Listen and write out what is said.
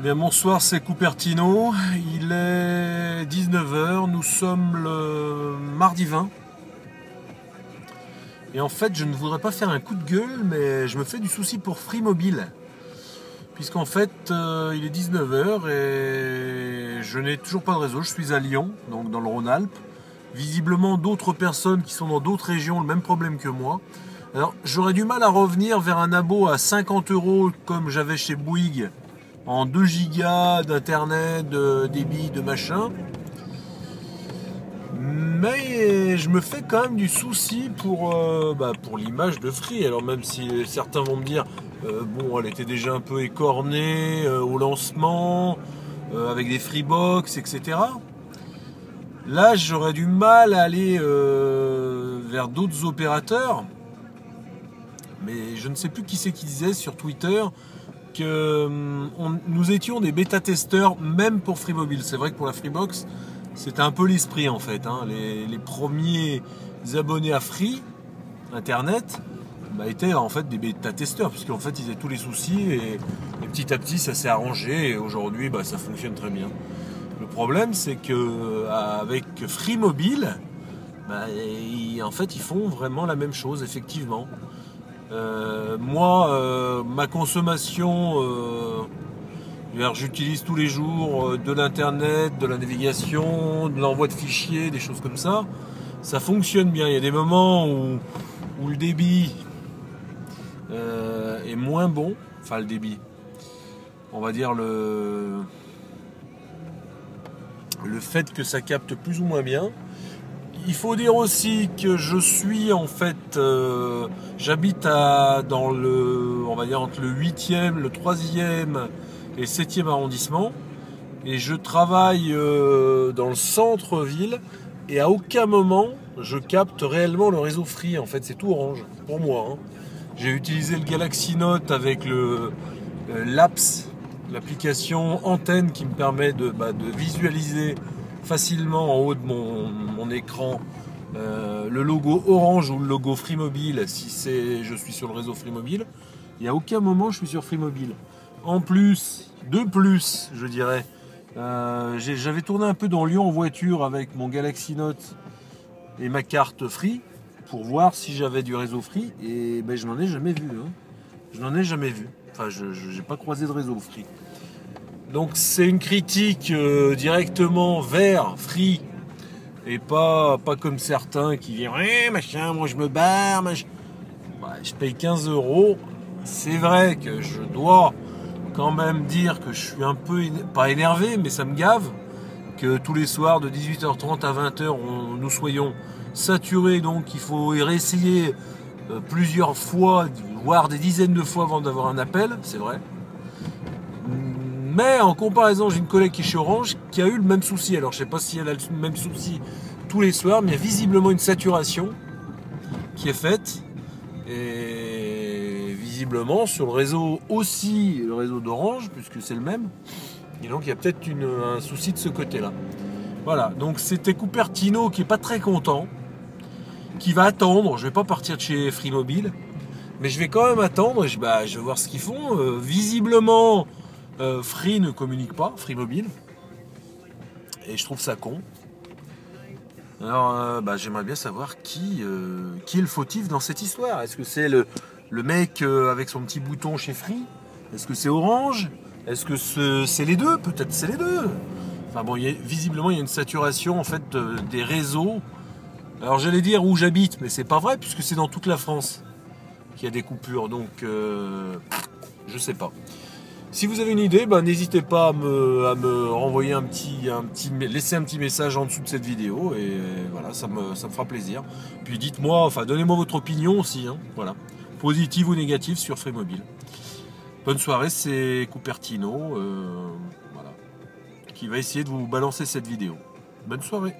Bien, bonsoir, c'est Cupertino. Il est 19 h, nous sommes le mardi 20. Et en fait, je ne voudrais pas faire un coup de gueule, mais je me fais du souci pour Free Mobile. Puisqu'en fait, il est 19 h et je n'ai toujours pas de réseau. Je suis à Lyon, donc dans le Rhône-Alpes. Visiblement, d'autres personnes qui sont dans d'autres régions ont le même problème que moi. Alors, j'aurais du mal à revenir vers un abo à 50 € comme j'avais chez Bouygues, en 2 gigas d'internet, de débit, de machin. Mais je me fais quand même du souci pour l'image de Free. Alors même si certains vont me dire, bon, elle était déjà un peu écornée au lancement, avec des Freebox, etc. Là, j'aurais du mal à aller vers d'autres opérateurs. Mais je ne sais plus qui c'est qui disait sur Twitter que nous étions des bêta-testeurs même pour Free Mobile. C'est vrai que pour la Freebox, c'était un peu l'esprit en fait. Les premiers abonnés à Free Internet étaient en fait des bêta-testeurs, puisqu'en fait ils avaient tous les soucis et petit à petit ça s'est arrangé et aujourd'hui ça fonctionne très bien. Le problème c'est que avec Free Mobile, en fait ils font vraiment la même chose effectivement. Ma consommation, j'utilise tous les jours de l'internet, de la navigation, de l'envoi de fichiers, des choses comme ça. Ça fonctionne bien. Il y a des moments où le débit est moins bon. Enfin, le débit. On va dire le fait que ça capte plus ou moins bien. Il faut dire aussi que je suis en fait, j'habite dans on va dire entre le 8e, le 3e et le 7e arrondissement. Et je travaille dans le centre-ville et à aucun moment je capte réellement le réseau Free. En fait, c'est tout orange pour moi. J'ai utilisé le Galaxy Note avec l'apps, l'application Antenne qui me permet de visualiser facilement en haut de mon écran le logo Orange ou le logo Free Mobile si je suis sur le réseau Free Mobile. Et à aucun moment je suis sur Free Mobile. En plus, je dirais, j'avais tourné un peu dans Lyon en voiture avec mon Galaxy Note et ma carte Free pour voir si j'avais du réseau Free et je n'en ai jamais vu. Je n'en ai jamais vu. Enfin, je n'ai pas croisé de réseau Free. Donc c'est une critique directement vers Free et pas comme certains qui disent machin, moi je me barre, machin. Je paye 15 €. C'est vrai que je dois quand même dire que je suis un peu, pas énervé, mais ça me gave que tous les soirs de 18h30 à 20h nous soyons saturés, donc il faut réessayer plusieurs fois, voire des dizaines de fois avant d'avoir un appel, c'est vrai. Mais en comparaison, j'ai une collègue qui est chez Orange qui a eu le même souci. Alors je sais pas si elle a le même souci tous les soirs, mais il y a visiblement une saturation qui est faite. Et visiblement sur le réseau aussi, le réseau d'Orange, puisque c'est le même. Et donc il y a peut-être un souci de ce côté-là. Voilà, donc c'était Cupertino qui est pas très content, qui va attendre. Je vais pas partir de chez Free Mobile, mais je vais quand même attendre. Je vais voir ce qu'ils font. Visiblement, Free ne communique pas, Free Mobile, et je trouve ça con. Alors j'aimerais bien savoir qui est le fautif dans cette histoire. Est-ce que c'est le mec avec son petit bouton chez Free? Est-ce que c'est Orange? Est-ce que c'est les deux? Peut-être c'est les deux. Enfin bon, visiblement il y a une saturation en fait des réseaux. Alors j'allais dire où j'habite, mais c'est pas vrai puisque c'est dans toute la France qu'il y a des coupures. Donc je sais pas. Si vous avez une idée, n'hésitez pas à me renvoyer laisser un petit message en dessous de cette vidéo et voilà, ça me fera plaisir. Puis dites-moi, donnez-moi votre opinion aussi, voilà, positive ou négative sur Free Mobile. Bonne soirée, c'est Cupertino, voilà, qui va essayer de vous balancer cette vidéo. Bonne soirée.